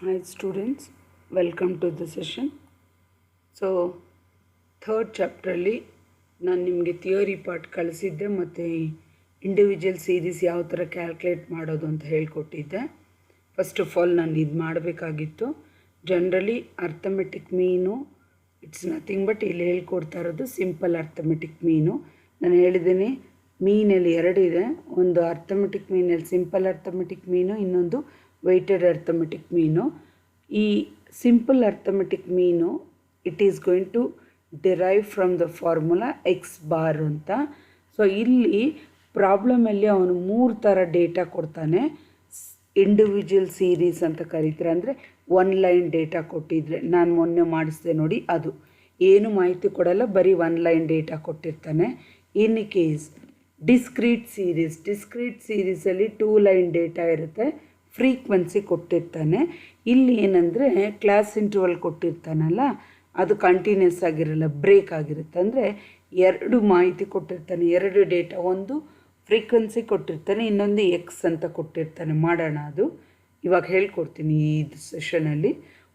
Hi students, welcome to the session. So third ಚಾಪ್ಟ್ರಲ್ಲಿ ನಾನು ನಿಮಗೆ ಥಿಯರಿ ಪಾರ್ಟ್ ಕಳಿಸಿದ್ದೆ ಮತ್ತು ಇಂಡಿವಿಜುವಲ್ ಸೀರೀಸ್ ಯಾವ ಥರ ಕ್ಯಾಲ್ಕುಲೇಟ್ ಮಾಡೋದು ಅಂತ ಹೇಳ್ಕೊಟ್ಟಿದ್ದೆ. ಫಸ್ಟ್ ಆಫ್ ಆಲ್ ನಾನು ಇದು ಮಾಡಬೇಕಾಗಿತ್ತು. ಜನರಲಿ ಅರ್ಥಮೆಟಿಕ್ ಮೀನು ಇಟ್ಸ್ ನಥಿಂಗ್ ಬಟ್ ಇಲ್ಲಿ ಹೇಳ್ಕೊಡ್ತಾ ಇರೋದು ಸಿಂಪಲ್ ಅರ್ಥಮೆಟಿಕ್ ಮೀನು. ನಾನು ಹೇಳಿದ್ದೀನಿ ಮೀನಲ್ಲಿ ಎರಡಿದೆ, ಒಂದು ಅರ್ಥಮೆಟಿಕ್ ಮೀನಲ್ಲಿ ಸಿಂಪಲ್ ಅರ್ಥಮೆಟಿಕ್ ಮೀನು, ಇನ್ನೊಂದು ವೆಯ್ಟೆಡ್ ಅರ್ಥಮೆಟಿಕ್ ಮೀನು. ಈ simple arithmetic mean it is going to derive from the formula X bar ಅಂತ. ಸೊ ಇಲ್ಲಿ ಪ್ರಾಬ್ಲಮಲ್ಲಿ ಅವನು 3 ಥರ ಡೇಟಾ ಕೊಡ್ತಾನೆ. ಇಂಡಿವಿಜುವಲ್ ಸೀರೀಸ್ ಅಂತ ಕರೀತಾರೆ, ಅಂದರೆ ಒನ್ ಲೈನ್ ಡೇಟಾ ಕೊಟ್ಟಿದ್ರೆ, ನಾನು ಮೊನ್ನೆ ಮಾಡಿಸಿದೆ ನೋಡಿ, ಅದು ಏನು ಮಾಹಿತಿ ಕೊಡಲ್ಲ, ಬರೀ ಒನ್ ಲೈನ್ ಡೇಟಾ ಕೊಟ್ಟಿರ್ತಾನೆ. ಇನ್ ಕೇಸ್ ಡಿಸ್ಕ್ರೀಟ್ ಸೀರೀಸಲ್ಲಿ 2 ಲೈನ್ ಡೇಟಾ ಇರುತ್ತೆ, ಫ್ರೀಕ್ವೆನ್ಸಿ ಕೊಟ್ಟಿರ್ತಾನೆ. ಇಲ್ಲಿ ಏನಂದರೆ ಕ್ಲಾಸ್ ಇಂಟರ್ವಲ್ ಕೊಟ್ಟಿರ್ತಾನಲ್ಲ, ಅದು ಕಂಟಿನ್ಯೂಸ್ ಆಗಿರಲ್ಲ, ಬ್ರೇಕ್ ಆಗಿರುತ್ತೆ. ಅಂದರೆ 2 ಮಾಹಿತಿ ಕೊಟ್ಟಿರ್ತಾನೆ, 2 ಡೇಟಾ, ಒಂದು ಫ್ರೀಕ್ವೆನ್ಸಿ ಕೊಟ್ಟಿರ್ತಾನೆ, ಇನ್ನೊಂದು ಎಕ್ಸ್ ಅಂತ ಕೊಟ್ಟಿರ್ತಾನೆ. ಮಾಡೋಣ, ಅದು ಇವಾಗ ಹೇಳ್ಕೊಡ್ತೀನಿ ಈ ಸೆಷನಲ್ಲಿ.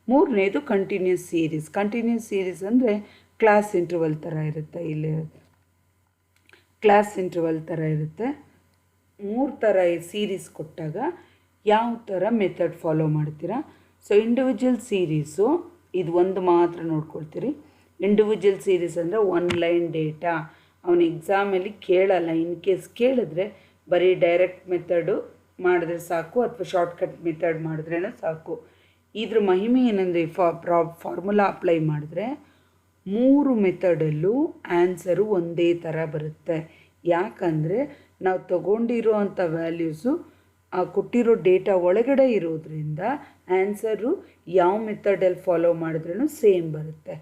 3ನೇದು ಕಂಟಿನ್ಯೂಸ್ ಸೀರೀಸ್ ಅಂದರೆ ಕ್ಲಾಸ್ ಇಂಟರ್ವಲ್ ಥರ ಇರುತ್ತೆ. ಇಲ್ಲಿ ಕ್ಲಾಸ್ ಇಂಟರ್ವಲ್ ಥರ ಇರುತ್ತೆ. 3 ಥರ ಸೀರೀಸ್ ಕೊಟ್ಟಾಗ ಯಾವ ಥರ ಮೆಥಡ್ ಫಾಲೋ ಮಾಡ್ತೀರಾ? ಸೊ ಇಂಡಿವಿಜುವಲ್ ಸೀರೀಸು ಇದು ಒಂದು ಮಾತ್ರ ನೋಡ್ಕೊಳ್ತೀರಿ. ಇಂಡಿವಿಜುವಲ್ ಸೀರೀಸ್ ಅಂದರೆ ಒನ್ ಲೈನ್ ಡೇಟಾ. ಅವನು ಎಕ್ಸಾಮಲ್ಲಿ ಕೇಳಲ್ಲ, ಇನ್ ಕೇಸ್ ಕೇಳಿದ್ರೆ ಬರೀ ಡೈರೆಕ್ಟ್ ಮೆಥಡು ಮಾಡಿದ್ರೆ ಸಾಕು, ಅಥವಾ ಶಾರ್ಟ್ಕಟ್ ಮೆಥಡ್ ಮಾಡಿದ್ರೇ ಸಾಕು. ಇದ್ರ ಮಹಿಮೆ ಏನಂದರೆ ಫಾರ್ಮುಲಾ ಅಪ್ಲೈ ಮಾಡಿದ್ರೆ 3 ಮೆಥಡಲ್ಲೂ ಆನ್ಸರು ಒಂದೇ ಥರ ಬರುತ್ತೆ. ಯಾಕಂದರೆ ನಾವು ತಗೊಂಡಿರೋ ಅಂಥ ವ್ಯಾಲ್ಯೂಸು ಆ ಕೊಟ್ಟಿರೋ ಡೇಟಾ ಒಳಗಡೆ ಇರೋದ್ರಿಂದ ಆನ್ಸರು ಯಾವ ಮೆಥಡಲ್ಲಿ ಫಾಲೋ ಮಾಡಿದ್ರೂ ಸೇಮ್ ಬರುತ್ತೆ.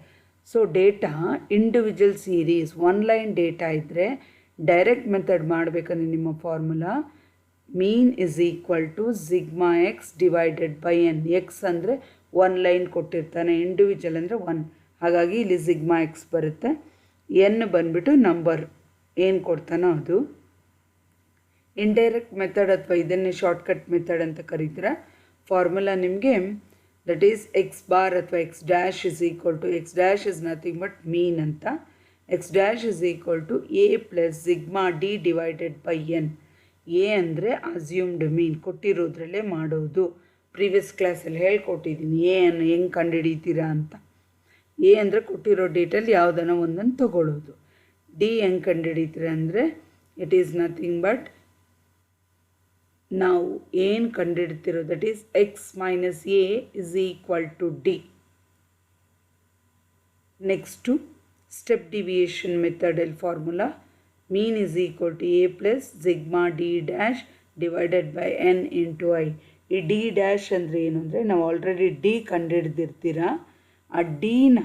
So data individual series one line data ಇದ್ದರೆ ಡೈರೆಕ್ಟ್ ಮೆಥಡ್ ಮಾಡಬೇಕಂದ್ರೆ ನಿಮ್ಮ formula mean is equal to sigma X divided by N. X ಅಂದರೆ ಒನ್ ಲೈನ್ ಕೊಟ್ಟಿರ್ತಾನೆ, ಇಂಡಿವಿಜುವಲ್ ಅಂದರೆ 1, ಹಾಗಾಗಿ ಇಲ್ಲಿ ಸಿಗ್ಮಾ ಎಕ್ಸ್ ಬರುತ್ತೆ. ಎನ್ ಬಂದುಬಿಟ್ಟು ನಂಬರ್ ಏನು ಕೊಡ್ತಾನೋ ಅದು. ಇಂಡೈರೆಕ್ಟ್ ಮೆಥಡ್ ಅಥವಾ ಇದನ್ನೇ ಶಾರ್ಟ್ಕಟ್ ಮೆಥಡ್ ಅಂತ ಕರೀತೀರ. ಫಾರ್ಮುಲಾ ನಿಮಗೆ ದಟ್ ಈಸ್ ಎಕ್ಸ್ ಬಾರ್ ಅಥವಾ x dash is equal to, x dash is nothing but mean ಅಂತ. X dash is equal to A plus sigma d divided by n. A ಅಂದರೆ assumed mean, ಕೊಟ್ಟಿರೋದ್ರಲ್ಲೇ ಮಾಡೋದು. Previous ಕ್ಲಾಸಲ್ಲಿ ಹೇಳ್ಕೊಟ್ಟಿದ್ದೀನಿ A ಅನ್ನು ಹೆಂಗೆ ಕಂಡುಹಿಡಿತೀರಾ ಅಂತ. A ಅಂದರೆ ಕೊಟ್ಟಿರೋ ಡೇಟಲ್ಲಿ ಯಾವುದನ್ನ ಒಂದನ್ನು ತಗೊಳ್ಳೋದು. ಡಿ ಹೆಂಗೆ ಕಂಡುಹಿಡಿತೀರ ಅಂದರೆ ಇಟ್ ಈಸ್ ನಥಿಂಗ್ ಬಟ್ ನಾವು ಏನು ಕಂಡುಹಿಡ್ತಿರೋ that is X minus A is equal to D. Next step deviation ಮೆಥಡಲ್ಲಿ formula mean is equal to A plus sigma D dash divided by N into I. ಈ D dash ಅಂದರೆ ಏನು ಅಂದರೆ ನಾವು already D ಕಂಡುಹಿಡ್ದಿರ್ತೀರ, ಆ ಡಿನ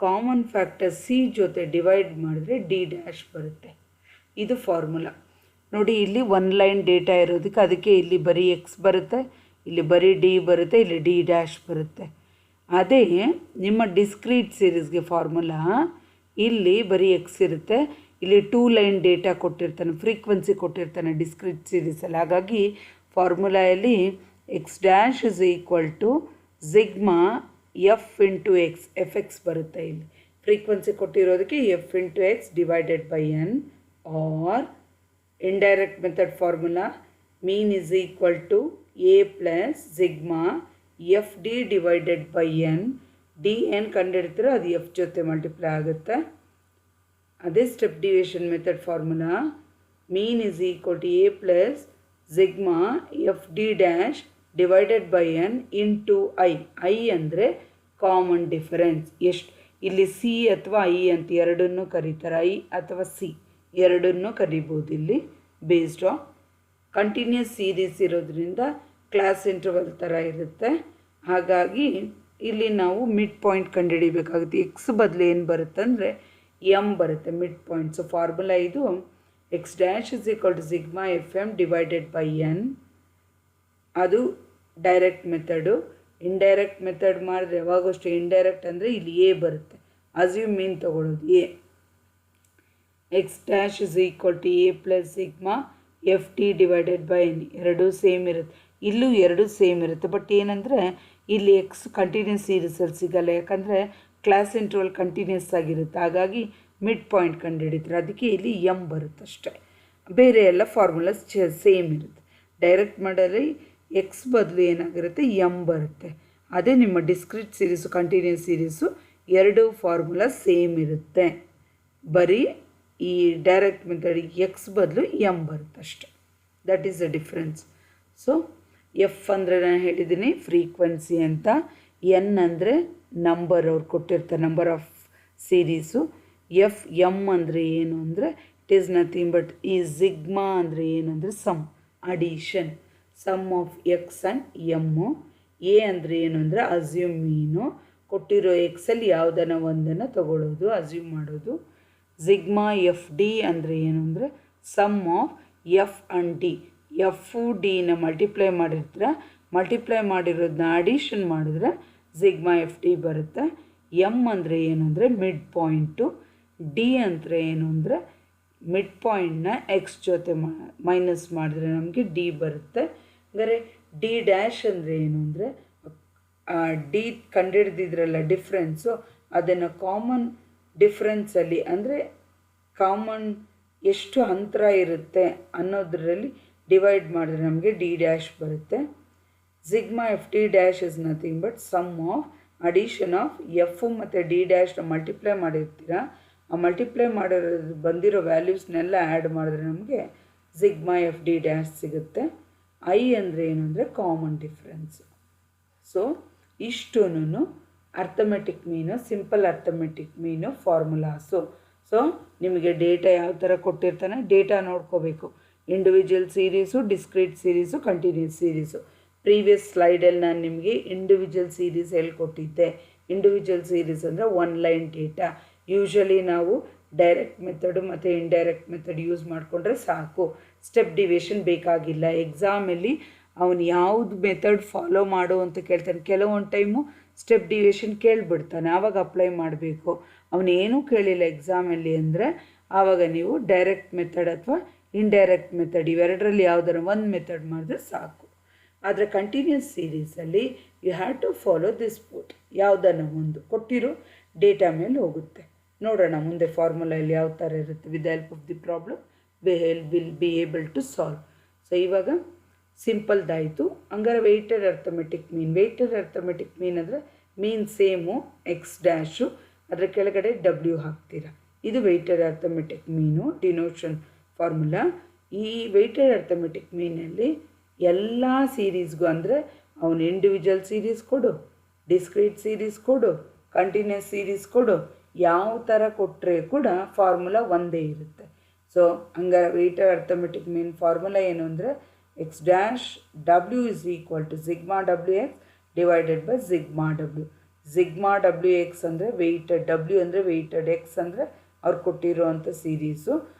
common factor C ಜೊತೆ ಡಿವೈಡ್ ಮಾಡಿದ್ರೆ ಡಿ ಡ್ಯಾಶ್ ಬರುತ್ತೆ. ಇದು ಫಾರ್ಮುಲಾ ನೋಡಿ. ಇಲ್ಲಿ ಒನ್ ಲೈನ್ ಡೇಟಾ ಇರೋದಕ್ಕೆ ಅದಕ್ಕೆ ಇಲ್ಲಿ ಬರೀ ಎಕ್ಸ್ ಬರುತ್ತೆ, ಇಲ್ಲಿ ಬರೀ ಡಿ ಬರುತ್ತೆ, ಇಲ್ಲಿ ಡಿ ಡ್ಯಾಶ್ ಬರುತ್ತೆ. ಅದೇ ನಿಮ್ಮ ಡಿಸ್ಕ್ರೀಟ್ ಸೀರೀಸ್ಗೆ ಫಾರ್ಮುಲಾ ಇಲ್ಲಿ ಬರೀ ಎಕ್ಸ್ ಇರುತ್ತೆ, ಇಲ್ಲಿ 2 ಲೈನ್ ಡೇಟಾ ಕೊಟ್ಟಿರ್ತಾನೆ, ಫ್ರೀಕ್ವೆನ್ಸಿ ಕೊಟ್ಟಿರ್ತಾನೆ ಡಿಸ್ಕ್ರೀಟ್ ಸೀರೀಸಲ್ಲಿ. ಹಾಗಾಗಿ ಫಾರ್ಮುಲಾಯಲ್ಲಿ X dash is equal to sigma F into X, F X ಬರುತ್ತೆ. ಇಲ್ಲಿ ಫ್ರೀಕ್ವೆನ್ಸಿ ಕೊಟ್ಟಿರೋದಕ್ಕೆ F into X divided by N. Or indirect method formula mean is equal to A plus sigma F D divided by N. D ಏನು ಕಂಡುಹಿಡ್ತೀರೋ ಅದು F ಜೊತೆ multiply ಆಗುತ್ತೆ. ಅದೇ step deviation method formula mean is equal to A plus sigma F D dash divided by N into I. I ಅಂದರೆ common difference. ಎಷ್ಟು ಇಲ್ಲಿ C ಅಥವಾ ಐ ಅಂತ ಎರಡನ್ನೂ ಕರೀತಾರೆ, ಐ ಅಥವಾ ಸಿ ಎರಡನ್ನೂ ಕರಿಬೋದು ಇಲ್ಲಿ. ಬೇಸ್ಡ್ ಆನ್ ಕಂಟಿನ್ಯೂಸ್ ಸೀರೀಸ್ ಇರೋದ್ರಿಂದ ಕ್ಲಾಸ್ ಇಂಟರ್ವಲ್ ಥರ ಇರುತ್ತೆ. ಹಾಗಾಗಿ ಇಲ್ಲಿ ನಾವು ಮಿಡ್ ಪಾಯಿಂಟ್ ಕಂಡುಹಿಡಿಬೇಕಾಗುತ್ತೆ. ಎಕ್ಸ್ ಬದಲು ಏನು ಬರುತ್ತೆ ಅಂದರೆ ಎಮ್ ಬರುತ್ತೆ, ಮಿಡ್ ಪಾಯಿಂಟ್. ಸೊ ಫಾರ್ಮುಲಾ ಇದು X dash is equal to sigma F M divided by N. ಅದು ಡೈರೆಕ್ಟ್ ಮೆಥಡು. ಇಂಡೈರೆಕ್ಟ್ ಮೆಥಡ್ ಮಾಡಿದ್ರೆ ಯಾವಾಗೂ ಅಷ್ಟೇ ಇಂಡೈರೆಕ್ಟ್ ಅಂದರೆ ಇಲ್ಲಿ ಎ ಬರುತ್ತೆ, ಅಸ್ಯೂಮ್ ಮೀನ್ ತೊಗೊಳ್ಳೋದು A. X dash is equal to A plus sigma F T divided by N, ಎರಡೂ same ಇರುತ್ತೆ. ಇಲ್ಲೂ ಎರಡು ಸೇಮ್ ಇರುತ್ತೆ. ಬಟ್ ಏನಂದರೆ ಇಲ್ಲಿ ಎಕ್ಸ್ ಕಂಟಿನ್ಯೂಸ್ ಸೀರೀಸಲ್ಲಿ ಸಿಗಲ್ಲ, ಯಾಕಂದರೆ ಕ್ಲಾಸ್ ಇಂಟರ್ವಲ್ ಕಂಟಿನ್ಯೂಸ್ ಆಗಿರುತ್ತೆ. ಹಾಗಾಗಿ ಮಿಡ್ ಪಾಯಿಂಟ್ ಕಂಡುಹಿಡಿತಾರೆ, ಅದಕ್ಕೆ ಇಲ್ಲಿ ಎಮ್ ಬರುತ್ತೆ ಅಷ್ಟೇ. ಬೇರೆ ಎಲ್ಲ ಫಾರ್ಮುಲಾಸ್ ಸೇಮ್ ಇರುತ್ತೆ. ಡೈರೆಕ್ಟ್ ಮಾಡಲಿ ಎಕ್ಸ್ ಬದಲು ಏನಾಗಿರುತ್ತೆ ಎಮ್ ಬರುತ್ತೆ. ಅದೇ ನಿಮ್ಮ ಡಿಸ್ಕ್ರಿಟ್ ಸೀರೀಸು ಕಂಟಿನ್ಯೂಸ್ ಸೀರೀಸು ಎರಡು ಫಾರ್ಮುಲಾ ಸೇಮ್ ಇರುತ್ತೆ. ಬರೀ ಈ ಡೈರೆಕ್ಟ್ ಮೆಥಡಿಗೆ ಎಕ್ಸ್ ಬದಲು ಎಮ್ ಬರುತ್ತೆ ಅಷ್ಟೆ. That is the difference. So F ಅಂದರೆ ನಾನು ಹೇಳಿದ್ದೀನಿ ಫ್ರೀಕ್ವೆನ್ಸಿ ಅಂತ, ಎನ್ ಅಂದರೆ ನಂಬರ್ ಅವ್ರು ಕೊಟ್ಟಿರ್ತಾರೆ, number of series. F M ಅಂದರೆ ಏನು ಅಂದರೆ ಇಟ್ ಈಸ್ ನಥಿಂಗ್ ಬಟ್ ಈ ಜಿಗ್ಮಾ ಅಂದರೆ ಏನು ಅಂದರೆ sum, addition, sum of X and M. A ಅಂದರೆ ಏನು ಅಂದರೆ ಅಸ್ಯೂಮ್ ಮೀನು, ಕೊಟ್ಟಿರೋ ಎಕ್ಸಲ್ಲಿ ಯಾವುದನ್ನ ಒಂದನ್ನು ತಗೊಳ್ಳೋದು, ಅಸ್ಯೂಮ್ ಮಾಡೋದು. ಜಿಗ್ಮಾ ಎಫ್ ಡಿ ಅಂದರೆ ಏನು ಅಂದರೆ sum of F and D. F ಡಿನ ಮಲ್ಟಿಪ್ಲೈ ಮಾಡಿರ್ತೀರ, ಮಲ್ಟಿಪ್ಲೈ ಮಾಡಿರೋದನ್ನ ಅಡಿಷನ್ ಮಾಡಿದ್ರೆ ಜಿಗ್ಮಾ ಎಫ್ ಡಿ ಬರುತ್ತೆ. ಎಮ್ ಅಂದರೆ ಏನು ಅಂದರೆ ಮಿಡ್ ಪಾಯಿಂಟು. ಡಿ ಅಂದರೆ ಏನು ಅಂದರೆ ಮಿಡ್ ಪಾಯಿಂಟ್ನ ಎಕ್ಸ್ ಜೊತೆ ಮೈನಸ್ ಮಾಡಿದ್ರೆ ನಮಗೆ ಡಿ ಬರುತ್ತೆ. ಅಂದರೆ ಡಿ ಡ್ಯಾಶ್ ಅಂದರೆ ಏನು ಅಂದರೆ ಡಿ ಕಂಡುಹಿಡ್ದಿದ್ರಲ್ಲ ಡಿಫ್ರೆನ್ಸು, ಅದನ್ನು ಕಾಮನ್ ಡಿಫ್ರೆನ್ಸಲ್ಲಿ ಅಂದರೆ ಕಾಮನ್ ಎಷ್ಟು ಅಂತರ ಇರುತ್ತೆ ಅನ್ನೋದರಲ್ಲಿ ಡಿವೈಡ್ ಮಾಡಿದ್ರೆ ನಮಗೆ ಡಿ ಡ್ಯಾಶ್ ಬರುತ್ತೆ. Sigma F D dash is nothing but sum of addition of F ಮತ್ತು ಡಿ ಡ್ಯಾಶ್ನ ಮಲ್ಟಿಪ್ಲೈ ಮಾಡಿರ್ತೀರ, ಆ ಮಲ್ಟಿಪ್ಲೈ ಮಾಡಿರೋದು ಬಂದಿರೋ ವ್ಯಾಲ್ಯೂಸ್ನೆಲ್ಲ ಆ್ಯಡ್ ಮಾಡಿದ್ರೆ ನಮಗೆ ಜಿಗ್ಮಾ ಎಫ್ ಡಿ ಡ್ಯಾಶ್ ಸಿಗುತ್ತೆ. ಐ ಅಂದರೆ ಏನು ಅಂದರೆ ಕಾಮನ್ ಡಿಫ್ರೆನ್ಸು. ಸೊ ಇಷ್ಟೂ arithmetic mean, simple arithmetic mean formulas. So ನಿಮಗೆ ಡೇಟಾ ಯಾವ ಥರ ಕೊಟ್ಟಿರ್ತಾನೆ ಡೇಟಾ ನೋಡ್ಕೋಬೇಕು. Individual series, discrete series, continuous series. Previous ಸ್ಲೈಡಲ್ಲಿ ನಾನು ನಿಮಗೆ ಇಂಡಿವಿಜುವಲ್ ಸೀರೀಸ್ ಹೇಳ್ಕೊಟ್ಟಿದ್ದೆ. ಇಂಡಿವಿಜುವಲ್ ಸೀರೀಸ್ ಅಂದರೆ ಒನ್ ಲೈನ್ ಡೇಟಾ. ಯೂಶ್ವಲಿ ನಾವು ಡೈರೆಕ್ಟ್ ಮೆಥಡು ಮತ್ತು ಇಂಡೈರೆಕ್ಟ್ ಮೆಥಡ್ ಯೂಸ್ ಮಾಡಿಕೊಂಡ್ರೆ ಸಾಕು, ಸ್ಟೆಪ್ ಡಿವಿಷನ್ ಬೇಕಾಗಿಲ್ಲ. ಎಕ್ಸಾಮಲ್ಲಿ ಅವನು ಯಾವುದು ಮೆಥಡ್ ಫಾಲೋ ಮಾಡು ಅಂತ ಕೇಳ್ತಾನೆ, ಕೆಲವೊಂದು ಟೈಮು ಸ್ಟೆಪ್ ಡಿವಿಷನ್ ಕೇಳಿಬಿಡ್ತಾನೆ, ಆವಾಗ ಅಪ್ಲೈ ಮಾಡಬೇಕು. ಅವನೇನೂ ಕೇಳಿಲ್ಲ ಎಕ್ಸಾಮಲ್ಲಿ ಅಂದರೆ ಆವಾಗ ನೀವು ಡೈರೆಕ್ಟ್ ಮೆಥಡ್ ಅಥವಾ ಇಂಡೈರೆಕ್ಟ್ ಮೆಥಡ್ ಇವೆರಡರಲ್ಲಿ ಯಾವುದಾರ ಒಂದು ಮೆಥಡ್ ಮಾಡಿದ್ರೆ ಸಾಕು. ಆದರೆ ಕಂಟಿನ್ಯೂಸ್ ಸೀರೀಸಲ್ಲಿ you have to follow this port, ಯಾವುದನ್ನು ಒಂದು ಕೊಟ್ಟಿರೋ ಡೇಟಾ ಮೇಲೆ ಹೋಗುತ್ತೆ. ನೋಡೋಣ ಮುಂದೆ ಫಾರ್ಮುಲಲ್ಲಿ ಯಾವ ಥರ ಇರುತ್ತೆ. With the help of the problem will be able to solve. So ಇವಾಗ ಸಿಂಪಲ್ದಾಯಿತು. ಹಂಗಾರೆ weighted arithmetic mean. Weighted arithmetic mean ಅಂದರೆ ಮೀನ್ ಸೇಮು ಎಕ್ಸ್ ಡ್ಯಾಶು, ಅದರ ಕೆಳಗಡೆ ಡಬ್ಲ್ಯೂ ಹಾಕ್ತೀರಾ. ಇದು ವೆಯ್ಟೆಡ್ ಅರ್ಥಮೆಟಿಕ್ ಮೀನು ಡಿನೋಷನ್ ಫಾರ್ಮುಲಾ. ಈ ವೆಯ್ಟೆಡ್ ಅರ್ಥಮೆಟಿಕ್ ಮೀನಲ್ಲಿ ಎಲ್ಲ ಸೀರೀಸ್ಗೂ ಅಂದರೆ ಅವನು ಇಂಡಿವಿಜುವಲ್ ಸೀರೀಸ್ ಕೊಡು, ಡಿಸ್ಕ್ರೀಟ್ ಸೀರೀಸ್ ಕೊಡು, ಕಂಟಿನ್ಯೂಸ್ ಸೀರೀಸ್ ಕೊಡು, ಯಾವ ಥರ ಕೊಟ್ಟರೆ ಕೂಡ ಫಾರ್ಮುಲಾ ಒಂದೇ ಇರುತ್ತೆ. ಸೊ ಹಂಗಾರೆ ವೆಯ್ಟೆಡ್ ಅರ್ಥಮೆಟಿಕ್ ಮೀನ್ ಫಾರ್ಮುಲಾ ಏನು ಅಂದರೆ X dash W is equal to sigma W X divided by sigma W. Sigma W X ಅಂದರೆ ವೆಯ್ಟೆಡ್, ಡಬ್ಲ್ಯೂ ಅಂದರೆ ವೆಯ್ಟೆಡ್, ಎಕ್ಸ್ ಅಂದರೆ ಅವ್ರು ಕೊಟ್ಟಿರೋವಂಥ ಸೀರೀಸು.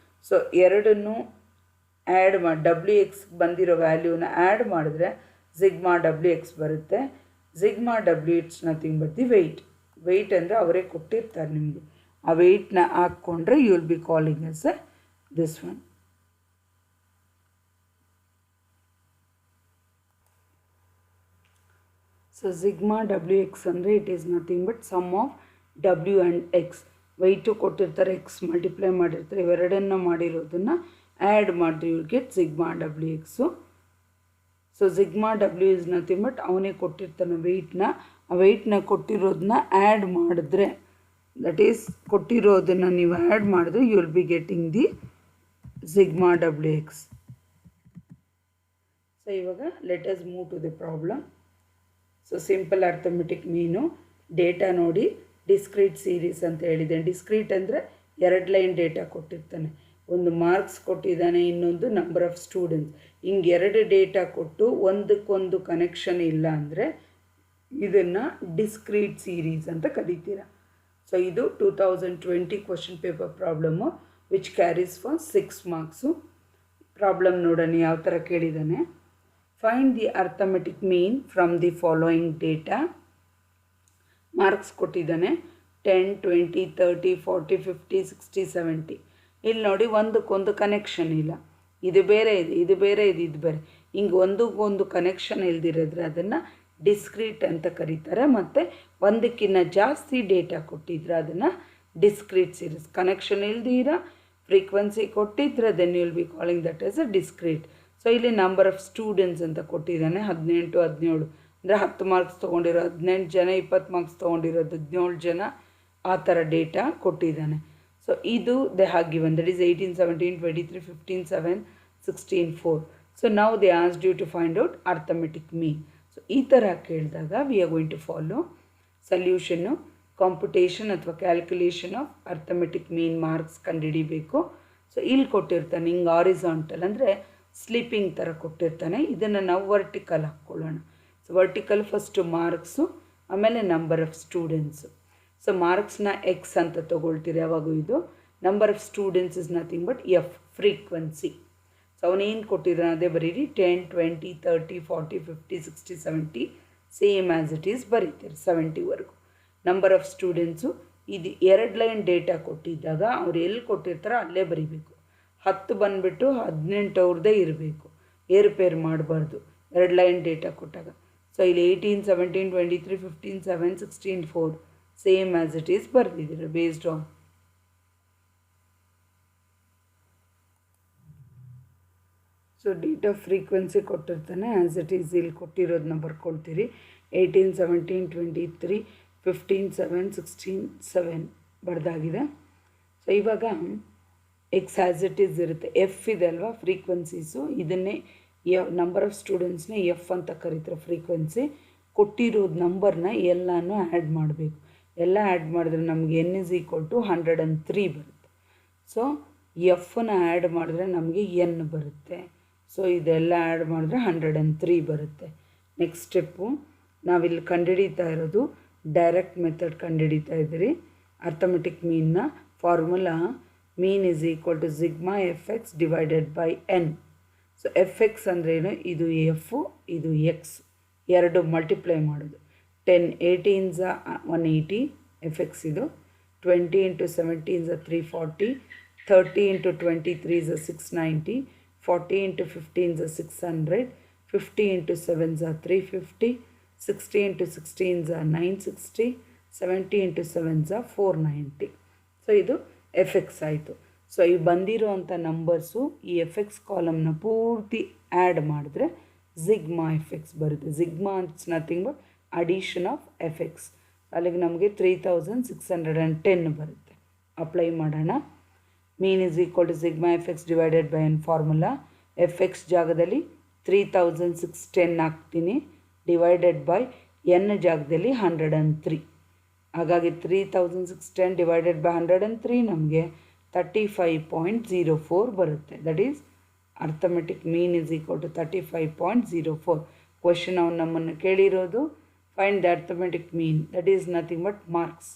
ಸೊ ಎರಡನ್ನೂ ಆ್ಯಡ್ ಮಾಡಿ ಡಬ್ಲ್ಯೂ ಎಕ್ಸ್ ಬಂದಿರೋ ವ್ಯಾಲ್ಯೂನ ಆ್ಯಡ್ ಮಾಡಿದ್ರೆ ಜಿಗ್ಮಾ ಡಬ್ಲ್ಯೂ ಎಕ್ಸ್ ಬರುತ್ತೆ. Sigma W it's nothing but the weight. Weight ಅಂದರೆ ಅವರೇ ಕೊಟ್ಟಿರ್ತಾರೆ ನಿಮಗೆ, ಆ ವೆಯ್ಟ್ನ ಹಾಕ್ಕೊಂಡ್ರೆ you will be calling as this one. So sigma W X ಅಂದರೆ it is nothing but sum of W and X. Weight ಕೊಟ್ಟಿರ್ತಾರೆ, ಎಕ್ಸ್ ಮಲ್ಟಿಪ್ಲೈ ಮಾಡಿರ್ತಾರೆ, ಇವೆರಡನ್ನು ಮಾಡಿರೋದನ್ನು ಆ್ಯಡ್ ಮಾಡಿದ್ರೆ you get sigma W X. So sigma W is nothing but ಅವನೇ ಕೊಟ್ಟಿರ್ತಾನೆ ವೆಯ್ಟ್ನ, ಆ ವೆಯ್ಟ್ನ ಕೊಟ್ಟಿರೋದನ್ನ ಆ್ಯಡ್ ಮಾಡಿದ್ರೆ, ದಟ್ ಈಸ್ ಕೊಟ್ಟಿರೋದನ್ನು ನೀವು ಆ್ಯಡ್ ಮಾಡಿದ್ರೆ you will be getting the sigma W X. So ಇವಾಗ let us move to the problem. So simple arithmetic mean data ನೋಡಿ ಡಿಸ್ಕ್ರೀಟ್ ಸೀರೀಸ್ ಅಂತ ಹೇಳಿದ್ದೇನೆ. ಡಿಸ್ಕ್ರೀಟ್ ಅಂದರೆ ಎರಡು ಲೈನ್ ಡೇಟಾ ಕೊಟ್ಟಿರ್ತಾನೆ, ಒಂದು ಮಾರ್ಕ್ಸ್ ಕೊಟ್ಟಿದ್ದಾನೆ, ಇನ್ನೊಂದು ನಂಬರ್ ಆಫ್ ಸ್ಟೂಡೆಂಟ್ಸ್. ಹಿಂಗೆ ಎರಡು ಡೇಟಾ ಕೊಟ್ಟು ಒಂದಕ್ಕೊಂದು ಕನೆಕ್ಷನ್ ಇಲ್ಲ ಅಂದರೆ ಇದನ್ನು ಡಿಸ್ಕ್ರೀಟ್ ಸೀರೀಸ್ ಅಂತ ಕರೀತೀರ. ಸೊ ಇದು 2020 question paper problem which carries for 6 marks. Problem ನೋಡೋಣ ಯಾವ ಥರ ಕೇಳಿದ್ದಾನೆ. Find the arithmetic mean from the following data. Marks ಕೊಟ್ಟಿದ್ದಾನೆ 10, 20, 30, 40, 50, 60, 70. ಇಲ್ಲಿ ನೋಡಿ ಒಂದಕ್ಕೊಂದು ಕನೆಕ್ಷನ್ ಇಲ್ಲ, ಇದು ಬೇರೆ ಇದೆ, ಇದು ಬೇರೆ ಇದೆ, ಇದು ಬೇರೆ. ಹಿಂಗೆ ಒಂದಕ್ಕೊಂದು ಕನೆಕ್ಷನ್ ಇಲ್ದಿರೋದ್ರೆ ಅದನ್ನು ಡಿಸ್ಕ್ರೀಟ್ ಅಂತ ಕರೀತಾರೆ. ಮತ್ತು ಒಂದಕ್ಕಿಂತ ಜಾಸ್ತಿ ಡೇಟಾ ಕೊಟ್ಟಿದ್ರೆ ಅದನ್ನು ಡಿಸ್ಕ್ರೀಟ್ ಸೀರೀಸ್. ಕನೆಕ್ಷನ್ ಇಲ್ದಿರ ಫ್ರೀಕ್ವೆನ್ಸಿ ಕೊಟ್ಟಿದ್ರೆ then you will be calling that as a discrete. So ಇಲ್ಲಿ ನಂಬರ್ ಆಫ್ ಸ್ಟೂಡೆಂಟ್ಸ್ ಅಂತ ಕೊಟ್ಟಿದ್ದಾನೆ 18 17 ಅಂದರೆ 10 ಮಾರ್ಕ್ಸ್ ತೊಗೊಂಡಿರೋ 18 ಜನ, 20 ಮಾರ್ಕ್ಸ್ ತೊಗೊಂಡಿರೋದು 17 ಜನ, ಆ ಥರ ಡೇಟಾ ಕೊಟ್ಟಿದ್ದಾನೆ. ಸೊ ಇದು they have given that is 18 17 23 15 7 16 4. So now they asked you to find out arithmetic mean. So ಈ ಥರ ಕೇಳಿದಾಗ we are going to follow solution, computation ಅಥವಾ calculation of arithmetic mean marks ಕಂಡುಹಿಡಿಬೇಕು. ಸೊ ಇಲ್ಲಿ ಕೊಟ್ಟಿರ್ತಾನೆ ಹಿಂಗೆ ಆರಿಸಾಂಟಲ್ ಅಂದರೆ ಸ್ಲೀಪಿಂಗ್ ಥರ ಕೊಟ್ಟಿರ್ತಾನೆ. ಇದನ್ನು ನಾವು ವರ್ಟಿಕಲ್ ಹಾಕ್ಕೊಳ್ಳೋಣ. ಸೊ ವರ್ಟಿಕಲ್ ಫಸ್ಟು ಮಾರ್ಕ್ಸು, ಆಮೇಲೆ ನಂಬರ್ ಆಫ್ ಸ್ಟೂಡೆಂಟ್ಸು. ಸೊ ಮಾರ್ಕ್ಸ್ನ ಎಕ್ಸ್ ಅಂತ ತೊಗೊಳ್ತೀರಿ ಯಾವಾಗೂ. ಇದು number of students is nothing but F, frequency. So ಅವನೇನು ಕೊಟ್ಟಿದ್ದಾನೆ ಅದೇ ಬರೀರಿ. 10 20 30 40 50 60 70 ಸೇಮ್ ಆ್ಯಸ್ ಇಟ್ ಈಸ್ ಬರೀತೀರಿ 70ವರೆಗೂ. ನಂಬರ್ ಆಫ್ ಸ್ಟೂಡೆಂಟ್ಸು ಇದು 2 ಲೈನ್ ಡೇಟಾ ಕೊಟ್ಟಿದ್ದಾಗ ಅವ್ರು ಎಲ್ಲಿ ಕೊಟ್ಟಿರ್ತಾರೋ ಅಲ್ಲೇ ಬರೀಬೇಕು. 10 ಬಂದುಬಿಟ್ಟು 18 ಅವ್ರದ್ದೇ ಇರಬೇಕು, ಏರುಪೇರು ಮಾಡಬಾರ್ದು 2 ಲೈನ್ ಡೇಟಾ ಕೊಟ್ಟಾಗ. ಸೊ ಇಲ್ಲಿ 18 17 23 15 7 16 4 ಸೇಮ್ ಆ್ಯಸ್ ಇಟ್ ಈಸ್ ಬರೆದಿದ್ದೀರ based on. So data frequency ಕೊಟ್ಟಿರ್ತಾನೆ ಆ್ಯಸ್ ಇಟ್ ಈಸ್ ಇಲ್ಲಿ ಕೊಟ್ಟಿರೋದನ್ನ ಬರ್ಕೊಳ್ತೀರಿ. 18 17 23 15 7 16 7 ಬರೆದಾಗಿದೆ. ಸೊ ಇವಾಗ ಎಕ್ಸ್ ಆ್ಯಸ್ ಇಟ್ ಈಸ್ ಇರುತ್ತೆ. ಎಫ್ ಇದೆ ಅಲ್ವಾ ಫ್ರೀಕ್ವೆನ್ಸೀಸು, ಇದನ್ನೇ ನಂಬರ್ ಆಫ್ ಸ್ಟೂಡೆಂಟ್ಸ್ನೇ ಎಫ್ ಅಂತ ಕರೀತಾರೆ ಫ್ರೀಕ್ವೆನ್ಸಿ. ಕೊಟ್ಟಿರೋದು ನಂಬರ್ನ ಎಲ್ಲನೂ ಆ್ಯಡ್ ಮಾಡಬೇಕು. ಎಲ್ಲ ಆ್ಯಡ್ ಮಾಡಿದ್ರೆ ನಮಗೆ n ಇಸ್ ಈಕ್ವಲ್ ಟು 103 ಬರುತ್ತೆ. ಸೊ ಎಫ್ನ ಆ್ಯಡ್ ಮಾಡಿದ್ರೆ ನಮಗೆ n ಬರುತ್ತೆ. ಸೊ ಇದೆಲ್ಲ ಆ್ಯಡ್ ಮಾಡಿದ್ರೆ 103 ಬರುತ್ತೆ. ನೆಕ್ಸ್ಟ್ ಸ್ಟೆಪ್ಪು ನಾವಿಲ್ಲಿ ಕಂಡುಹಿಡಿತಾ ಇರೋದು ಡೈರೆಕ್ಟ್ ಮೆಥಡ್ ಕಂಡುಹಿಡಿತಾ ಇದ್ದೀರಿ. ಅರ್ಥಮೆಟಿಕ್ ಮೀನ್ನ formula mean is equal to sigma F X divided by N. So F X ಅಂದ್ರೇನು, ಇದು ಎಫು ಇದು ಎಕ್ಸ್, ಎರಡು ಮಲ್ಟಿಪ್ಲೈ ಮಾಡೋದು. 10 18 180 ಎಫ್ ಎಕ್ಸ್ ಇದು, 20 × 17 340, 30 × 23 690, 40 × 15 600, 50 × 7 350, 60 × 16 960, 70 × 7 490. ಸೊ ಇದು ಎಫ್ ಎಕ್ಸ್ ಆಯಿತು. ಸೊ ಈ ಬಂದಿರೋ ಅಂಥ ನಂಬರ್ಸು ಈ ಎಫ್ ಎಕ್ಸ್ ಕಾಲಮ್ನ ಪೂರ್ತಿ ಆ್ಯಡ್ ಮಾಡಿದ್ರೆ ಜಿಗ್ಮಾ ಎಫ್ ಎಕ್ಸ್ ಬರುತ್ತೆ. Sigma it's nothing but addition of F X. ಅಲ್ಲಿಗೆ ನಮಗೆ 3610 ಬರುತ್ತೆ. ಅಪ್ಲೈ ಮಾಡೋಣ. Mean is equal to sigma F X divided by N formula. F X ಜಾಗದಲ್ಲಿ 3610 ಹಾಕ್ತೀನಿ, ಡಿವೈಡೆಡ್ ಬೈ ಎನ್ ಜಾಗದಲ್ಲಿ 103. ಹಾಗಾಗಿ 3610 ಡಿವೈಡೆಡ್ ಬೈ 103 ನಮಗೆ 35.04 ಬರುತ್ತೆ. That is arithmetic mean is equal to 35.04. Question ಅವ್ನು ನಮ್ಮನ್ನು ಕೇಳಿರೋದು find the arithmetic mean, that is nothing but marks.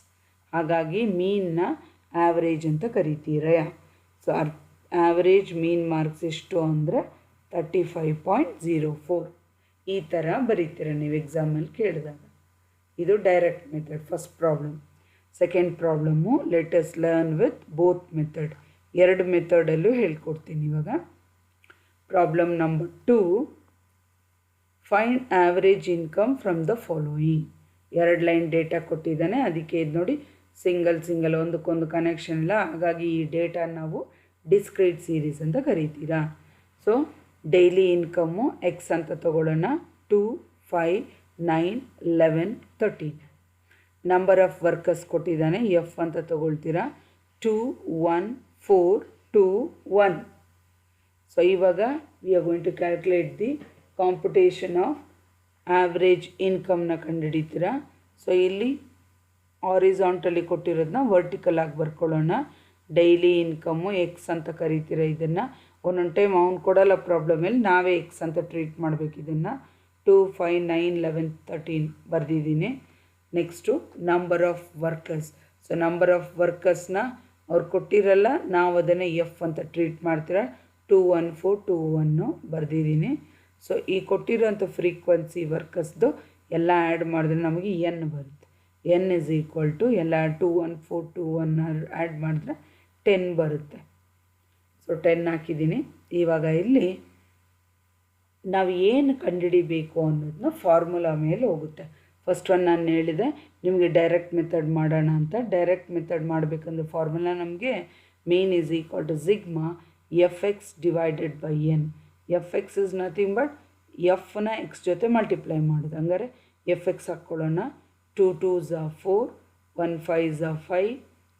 ಹಾಗಾಗಿ ಮೀನ್ನ ಆ್ಯಾವ್ರೇಜ್ ಅಂತ ಕರಿತೀರ. ಸೊ ಆ್ಯಾವ್ರೇಜ್ ಮೀನ್ ಮಾರ್ಕ್ಸ್ ಎಷ್ಟು ಅಂದರೆ 35.04. ಈ ಥರ ಬರೀತೀರ ನೀವು ಎಕ್ಸಾಮಲ್ಲಿ ಕೇಳಿದಾಗ. ಇದು direct method first problem. Second problem let us learn with both method. ಎರಡು ಮೆಥಡಲ್ಲೂ ಹೇಳ್ಕೊಡ್ತೀನಿ ಇವಾಗ. Problem number 2, find average income from the following. 2 line data ಕೊಟ್ಟಿದ್ದಾನೆ, ಅದಕ್ಕೆ ಇದು ನೋಡಿ ಸಿಂಗಲ್ ಒಂದಕ್ಕೊಂದು ಕನೆಕ್ಷನ್ ಇಲ್ಲ. ಹಾಗಾಗಿ ಈ ಡೇಟಾ ನಾವು ಡಿಸ್ಕ್ರೀಟ್ ಸೀರೀಸ್ ಅಂತ ಕರಿತೀರಾ. ಸೊ ಡೈಲಿ ಇನ್ಕಮ್ಮು ಎಕ್ಸ್ ಅಂತ ತಗೊಳ್ಳೋಣ. 2 5 9 11 13. ನಂಬರ್ ಆಫ್ ವರ್ಕರ್ಸ್ ಕೊಟ್ಟಿದ್ದಾನೆ, ಎಫ್ ಅಂತ ತಗೊಳ್ತೀರಾ. 2 1 4 2 1. ಸೊ ಇವಾಗ we are going to calculate the computation of average ಇನ್ಕಮ್ನ ಕಂಡುಹಿಡಿತೀರಾ. ಸೊ ಇಲ್ಲಿ ಆರಿಸಾಂಟಲಿ ಕೊಟ್ಟಿರೋದನ್ನ ವರ್ಟಿಕಲ್ ಆಗಿ ಬರ್ಕೊಳ್ಳೋಣ. ಡೈಲಿ ಇನ್ಕಮ್ಮು ಎಕ್ಸ್ ಅಂತ ಕರಿತೀರ. ಇದನ್ನು ಒಂದೊಂದು ಟೈಮ್ ಅವ್ನು ಕೊಡೋಲ್ಲ ಪ್ರಾಬ್ಲಮಲ್ಲಿ, ನಾವೇ ಎಕ್ಸ್ ಅಂತ ಟ್ರೀಟ್ ಮಾಡಬೇಕು. ಇದನ್ನು 2 5 9 11 13 ಬರೆದಿದ್ದೀನಿ. Next number of workers. So number of ವರ್ಕರ್ಸ್ನ ಅವ್ರು ಕೊಟ್ಟಿರಲ್ಲ, ನಾವು ಅದನ್ನು ಎಫ್ ಅಂತ ಟ್ರೀಟ್ ಮಾಡ್ತೀರ. 214 21 ಬರೆದಿದ್ದೀನಿ. ಸೊ ಈ ಕೊಟ್ಟಿರೋಂಥ ಫ್ರೀಕ್ವೆನ್ಸಿ ವರ್ಕರ್ಸ್ದು ಎಲ್ಲ ಆ್ಯಡ್ ಮಾಡಿದ್ರೆ ನಮಗೆ ಎನ್ ಬರುತ್ತೆ. ಎನ್ ಇಸ್ ಈಕ್ವಲ್ ಟು ಎಲ್ಲ 214 21 ಆ್ಯಡ್ ಮಾಡಿದ್ರೆ 10 ಬರುತ್ತೆ. ಸೊ 10 ಹಾಕಿದ್ದೀನಿ. ಇವಾಗ ಇಲ್ಲಿ ನಾವು ಏನು ಕಂಡುಹಿಡಿಬೇಕು ಅನ್ನೋದನ್ನ ಫಾರ್ಮುಲಾ ಮೇಲೆ ಹೋಗುತ್ತೆ. ಫಸ್ಟ್ ಒನ್ ನಾನು ಹೇಳಿದೆ ನಿಮಗೆ ಡೈರೆಕ್ಟ್ ಮೆಥಡ್ ಮಾಡೋಣ ಅಂತ. ಡೈರೆಕ್ಟ್ ಮೆಥಡ್ ಮಾಡಬೇಕಂದ್ರೆ ಫಾರ್ಮುಲಾ ನಮಗೆ mean is equal to sigma F X divided by N. F X is nothing but ಎಫ್ನ ಎಕ್ಸ್ ಜೊತೆ ಮಲ್ಟಿಪ್ಲೈ ಮಾಡೋದು. ಹಂಗಾರೆ ಎಫ್ ಎಕ್ಸ್ ಹಾಕ್ಕೊಳ್ಳೋಣ. 2 2s are 4, 1 5s are 5,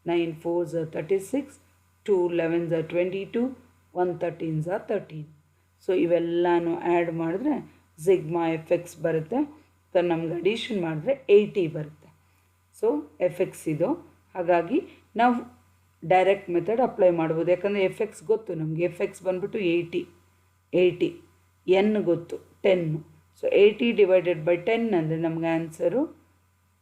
9 4s are 36, 2 11s are 22, 1 13s are 13. So ಇವೆಲ್ಲನೂ add ಮಾಡಿದ್ರೆ sigma F X ಬರುತ್ತೆ. So ನಮ್ಗೆ addition ಮಾಡಿದ್ರೆ 80 ಬರುತ್ತೆ. ಸೊ ಎಫ್ ಎಕ್ಸ್ ಇದು. ಹಾಗಾಗಿ ನಾವು ಡೈರೆಕ್ಟ್ ಮೆಥಡ್ ಅಪ್ಲೈ ಮಾಡ್ಬೋದು. ಯಾಕಂದರೆ ಎಫ್ ಎಕ್ಸ್ ಗೊತ್ತು ನಮಗೆ. ಎಫ್ ಎಕ್ಸ್ ಬಂದ್ಬಿಟ್ಟು 80, ಎನ್ ಗೊತ್ತು 10. ಸೊ 80 ಡಿವೈಡೆಡ್ ಬೈ 10 ಅಂದರೆ ನಮ್ಗೆ ಆನ್ಸರು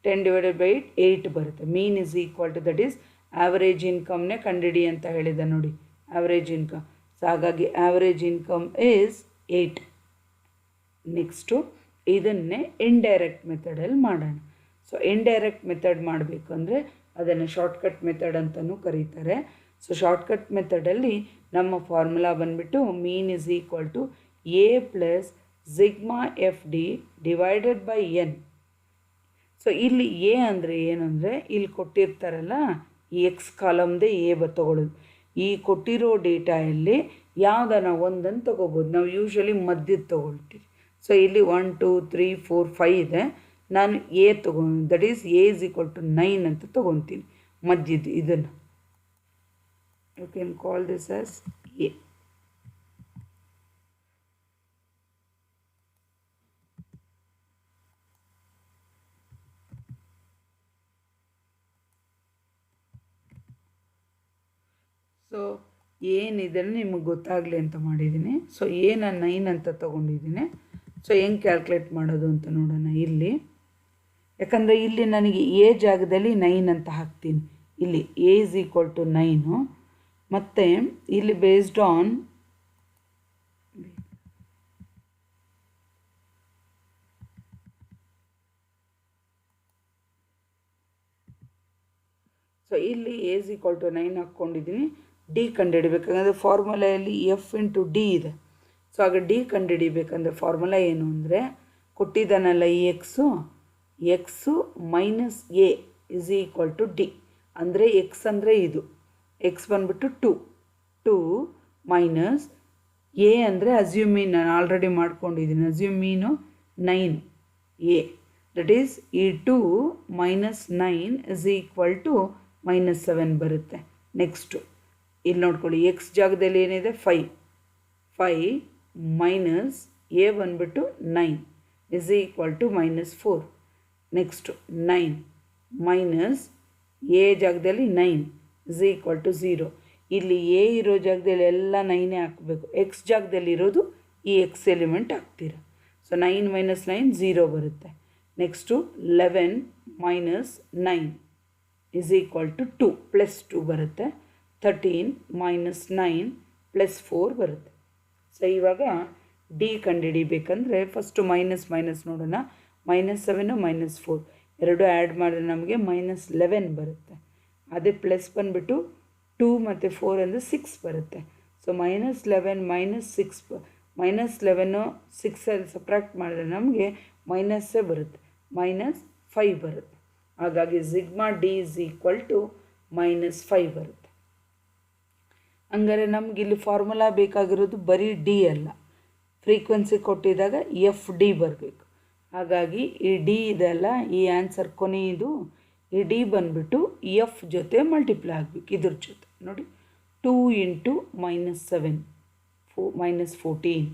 10 ಡಿವೈಡೆಡ್ ಬೈ 8 ಬರುತ್ತೆ. Mean is equal to that is average ಇನ್ಕಮ್ನೇ ಕಂಡಿಡಿ ಅಂತ ಹೇಳಿದೆ ನೋಡಿ, ಆ್ಯಾವ್ರೇಜ್ ಇನ್ಕಮ್. ಸೊ ಹಾಗಾಗಿ ಆ್ಯಾವ್ರೇಜ್ ಇನ್ಕಮ್ ಈಸ್ 8. ನೆಕ್ಸ್ಟು ಇದನ್ನೇ ಇಂಡೈರೆಕ್ಟ್ ಮೆಥಡಲ್ಲಿ ಮಾಡೋಣ. ಸೊ ಇಂಡೈರೆಕ್ಟ್ ಮೆಥಡ್ ಮಾಡಬೇಕು ಅಂದರೆ ಅದನ್ನು ಶಾರ್ಟ್ಕಟ್ ಮೆಥಡ್ ಅಂತಲೂ ಕರೀತಾರೆ. ಸೊ ಶಾರ್ಟ್ಕಟ್ ಮೆಥಡಲ್ಲಿ ನಮ್ಮ ಫಾರ್ಮುಲಾ ಬಂದುಬಿಟ್ಟು mean is equal to A plus sigma F D divided by N. So ಇಲ್ಲಿ ಎ ಅಂದರೆ ಏನು ಅಂದರೆ ಇಲ್ಲಿ ಕೊಟ್ಟಿರ್ತಾರಲ್ಲ ಈ ಎಕ್ಸ್ ಕಾಲಮ್ದೇ ಎ ತೊಗೊಳ್ಳೋದು. ಈ ಕೊಟ್ಟಿರೋ ಡೇಟಾಯಲ್ಲಿ ಯಾವುದನ್ನ ಒಂದನ್ನು ತೊಗೋಬೋದು. ನಾವು ಯೂಶ್ವಲಿ ಮಧ್ಯದ ತೊಗೊಳ್ತೀವಿ. ಸೊ ಇಲ್ಲಿ 1 2 3 4 5 ಇದೆ. ನಾನು ಎ ತೊಗೊಂಡು that is A is equal to 9 ಅಂತ ತೊಗೊತೀನಿ ಮಧ್ಯದ ಇದನ್ನು. You can call this as A. So ಏನಿದೆ ನಿಮಗೆ ಗೊತ್ತಾಗಲಿ ಅಂತ ಮಾಡಿದ್ದೀನಿ. ಸೊ ನಾನು 9 ಅಂತ ತೊಗೊಂಡಿದ್ದೀನಿ. ಸೊ ಹೆಂಗೆ ಕ್ಯಾಲ್ಕುಲೇಟ್ ಮಾಡೋದು ಅಂತ ನೋಡೋಣ ಇಲ್ಲಿ. ಯಾಕಂದರೆ ಇಲ್ಲಿ ನನಗೆ ಎ ಜಾಗದಲ್ಲಿ 9 ಅಂತ ಹಾಕ್ತೀನಿ. ಇಲ್ಲಿ ಎ ಇಸ್ ಈಕ್ವಲ್ ಟು 9. ಮತ್ತು ಇಲ್ಲಿ ಬೇಸ್ಡ್ ಆನ್ ಸೊ ಇಲ್ಲಿ ಎ ಇಸ್ ಈಕ್ವಲ್ ಟು 9 ಹಾಕ್ಕೊಂಡಿದ್ದೀನಿ. ಡಿ ಕಂಡುಹಿಡಿಬೇಕಂದ್ರೆ ಫಾರ್ಮುಲೆಯಲ್ಲಿ ಎಫ್ ಇಂಟು ಡಿ ಇದೆ. ಸೊ ಆಗ ಡಿ ಕಂಡುಹಿಡಿಬೇಕಂದ್ರೆ ಫಾರ್ಮುಲಾ ಏನು ಅಂದರೆ ಕೊಟ್ಟಿದ್ದಾನಲ್ಲ ಈ X minus A is equal to D. ಅಂದರೆ ಎಕ್ಸ್ ಅಂದರೆ ಇದು, ಎಕ್ಸ್ ಬಂದುಬಿಟ್ಟು 2 ಮೈನಸ್ ಎ ಅಂದರೆ ಅಸ್ಯೂಮೀನ್ ನಾನು ಆಲ್ರೆಡಿ ಮಾಡ್ಕೊಂಡಿದ್ದೀನಿ. ಅಸ್ಯೂಮೀನು 9 ಎ ದಟ್ ಈಸ್ ಈ 2 ಮೈನಸ್ 9 ಇಸ್ ಈಕ್ವಲ್ ಟು -7 ಬರುತ್ತೆ. ನೆಕ್ಸ್ಟು ಇಲ್ಲಿ ನೋಡ್ಕೊಳ್ಳಿ, ಎಕ್ಸ್ ಜಾಗದಲ್ಲಿ ಏನಿದೆ 5 ಮೈನಸ್ ಎ ಬಂದುಬಿಟ್ಟು 9 is equal to -4. Next 9 minus A ಜಾಗದಲ್ಲಿ 9 ಇಸ್ ಈಕ್ವಲ್ ಟು 0. ಇಲ್ಲಿ ಎ ಇರೋ ಜಾಗದಲ್ಲಿ ಎಲ್ಲ 9 ಹಾಕಬೇಕು. ಎಕ್ಸ್ ಜಾಗದಲ್ಲಿ ಇರೋದು ಈ ಎಕ್ಸ್ ಎಲಿಮೆಂಟ್ ಹಾಕ್ತೀರ. ಸೊ 9 ಮೈನಸ್ 9 0 ಬರುತ್ತೆ. Next 11 minus 9 is equal to 2 plus 2 ಬರುತ್ತೆ. 13 ಮೈನಸ್ 9 ಪ್ಲಸ್ 4 ಬರುತ್ತೆ. ಸೊ ಇವಾಗ ಡಿ ಕಂಡುಹಿಡಿಬೇಕಂದ್ರೆ ಫಸ್ಟು ಮೈನಸ್ ನೋಡೋಣ. -7 -4 ಎರಡು ಆ್ಯಡ್ ಮಾಡಿದ್ರೆ ನಮಗೆ -11 ಬರುತ್ತೆ. ಅದೇ ಪ್ಲಸ್ ಬಂದುಬಿಟ್ಟು 2 ಮತ್ತು 4 ಅಂದರೆ 6 ಬರುತ್ತೆ. ಸೊ -11 -6 -11 6ಅಲ್ಲಿ ಸಬ್ಟ್ರಾಕ್ಟ್ ಮಾಡಿದ್ರೆ ನಮಗೆ ಮೈನಸ್ಸೇ ಬರುತ್ತೆ, -5 ಬರುತ್ತೆ. ಹಾಗಾಗಿ sigma D is equal to -5 ಬರುತ್ತೆ. ಹಂಗಾರೆ ನಮ್ಗೆ ಇಲ್ಲಿ ಫಾರ್ಮುಲಾ ಬೇಕಾಗಿರೋದು ಬರೀ ಡಿ ಅಲ್ಲ, ಫ್ರೀಕ್ವೆನ್ಸಿ ಕೊಟ್ಟಿದ್ದಾಗ ಎಫ್ ಡಿ ಬರಬೇಕು. ಹಾಗಾಗಿ ಈ ಡಿ ಇದೆಲ್ಲ ಈ ಆನ್ಸರ್ ಕೊನೆಯದು ಈ ಡಿ ಬಂದುಬಿಟ್ಟು ಎಫ್ ಜೊತೆ ಮಲ್ಟಿಪ್ಲೈ ಆಗಬೇಕು. ಇದ್ರ ಜೊತೆ ನೋಡಿ 2 into -7 -14,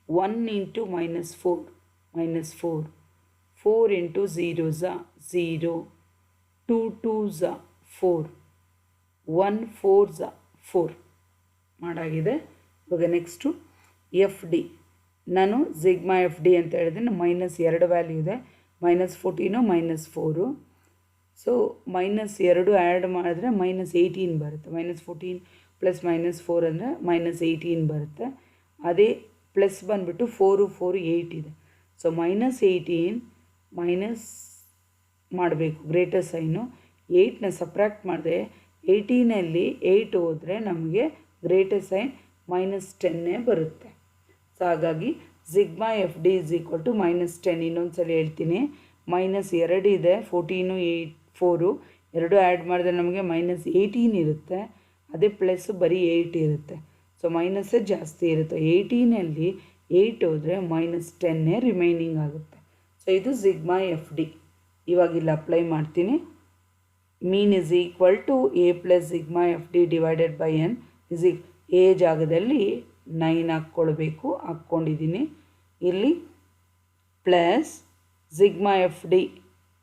1 into -4 4 into 0 0, 2 2s 4, 1 4s 4 ಮಾಡಾಗಿದೆ. ಇವಾಗ ನೆಕ್ಸ್ಟು ಎಫ್ ಡಿ ನಾನು ಸಿಗ್ಮಾ ಎಫ್ ಡಿ ಅಂತ ಹೇಳಿದ್ರೆ -2 ವ್ಯಾಲ್ಯೂ ಇದೆ, -14 -4. ಸೊ -2 ಆ್ಯಡ್ ಮಾಡಿದ್ರೆ -18 ಬರುತ್ತೆ. -14 ಪ್ಲಸ್ -4 ಅಂದರೆ -18 ಬರುತ್ತೆ. ಅದೇ ಪ್ಲಸ್ ಬಂದುಬಿಟ್ಟು 4 8 ಇದೆ. ಸೊ -18 ಮೈನಸ್ ಮಾಡಬೇಕು ಗ್ರೇಟರ್ ಸೈನು. 8ನ ಸಬ್ಟ್ರಾಕ್ಟ್ ಮಾಡಿದ್ರೆ 18ಅಲ್ಲಿ 8 ಹೋದರೆ ನಮಗೆ ಗ್ರೇಟರ್ ಸೈನ್ -10 ಬರುತ್ತೆ. ಸೊ ಹಾಗಾಗಿ sigma F D is equal to -10. ಇನ್ನೊಂದು ಸಲ ಹೇಳ್ತೀನಿ, -2 ಇದೆ, 14 ಎರಡು ಆ್ಯಡ್ ಮಾಡಿದ್ರೆ ನಮಗೆ -18 ಇರುತ್ತೆ. ಅದೇ ಪ್ಲಸ್ಸು ಬರೀ 8 ಇರುತ್ತೆ. ಸೊ ಮೈನಸ್ಸೇ ಜಾಸ್ತಿ ಇರುತ್ತೆ. 18ಅಲ್ಲಿ 8 ಹೋದರೆ -10 ರಿಮೈನಿಂಗ್ ಆಗುತ್ತೆ. ಸೊ ಇದು ಸಿಗ್ಮಾ ಎಫ್ ಡಿ. ಇವಾಗ ಇಲ್ಲಿ ಅಪ್ಲೈ ಮಾಡ್ತೀನಿ. Mean is equal to A plus sigma F D divided by N is A ಜಾಗದಲ್ಲಿ 9 ಹಾಕ್ಕೊಳ್ಬೇಕು. ಹಾಕ್ಕೊಂಡಿದ್ದೀನಿ. ಇಲ್ಲಿ ಪ್ಲಸ್ ಸಿಗ್ಮಾ ಎಫ್ ಡಿ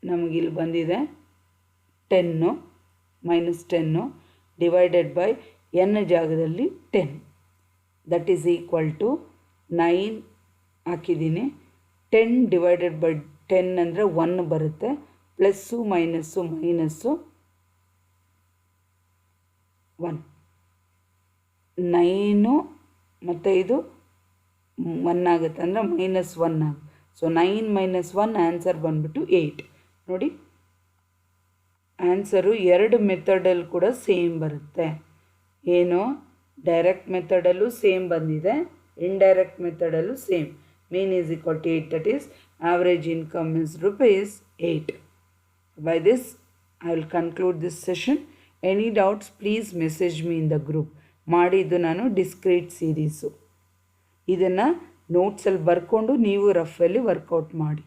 ನಮಗಿಲ್ಲಿ ಬಂದಿದೆ 10 -10 ಡಿವೈಡೆಡ್ ಬೈ ಎನ್ ಜಾಗದಲ್ಲಿ 10 ದಟ್ ಈಸ್ ಈಕ್ವಲ್ ಟು 9 ಹಾಕಿದ್ದೀನಿ. 10 ಡಿವೈಡೆಡ್ ಬೈ 10 ಅಂದರೆ 1 ಬರುತ್ತೆ. ಪ್ಲಸ್ಸು ಮೈನಸ್ಸು 1 9 ಮತ್ತು ಇದು 1 ಆಗುತ್ತೆ, ಅಂದರೆ -1 ಆಗುತ್ತೆ. ಸೊ 9 - 1 ಆನ್ಸರ್ ಬಂದುಬಿಟ್ಟು 8. ನೋಡಿ, ಆನ್ಸರು 2 ಮೆಥಡಲ್ಲಿ ಕೂಡ ಸೇಮ್ ಬರುತ್ತೆ. ಏನು, ಡೈರೆಕ್ಟ್ ಮೆಥಡಲ್ಲೂ ಸೇಮ್ ಬಂದಿದೆ, ಇಂಡೈರೆಕ್ಟ್ ಮೆಥಡಲ್ಲೂ same. Mean is equal to 8, that is average income is ₹8. By this, I will conclude this session. Any doubts, please message me in the group. ಮಾಡಿದ್ದು ನಾನು ಡಿಸ್ಕ್ರೀಟ್ ಸೀರೀಸು. ಇದನ್ನು ನೋಟ್ಸಲ್ಲಿ ಬರ್ಕೊಂಡು ನೀವು ರಫಲ್ಲಿ ವರ್ಕೌಟ್ ಮಾಡಿ.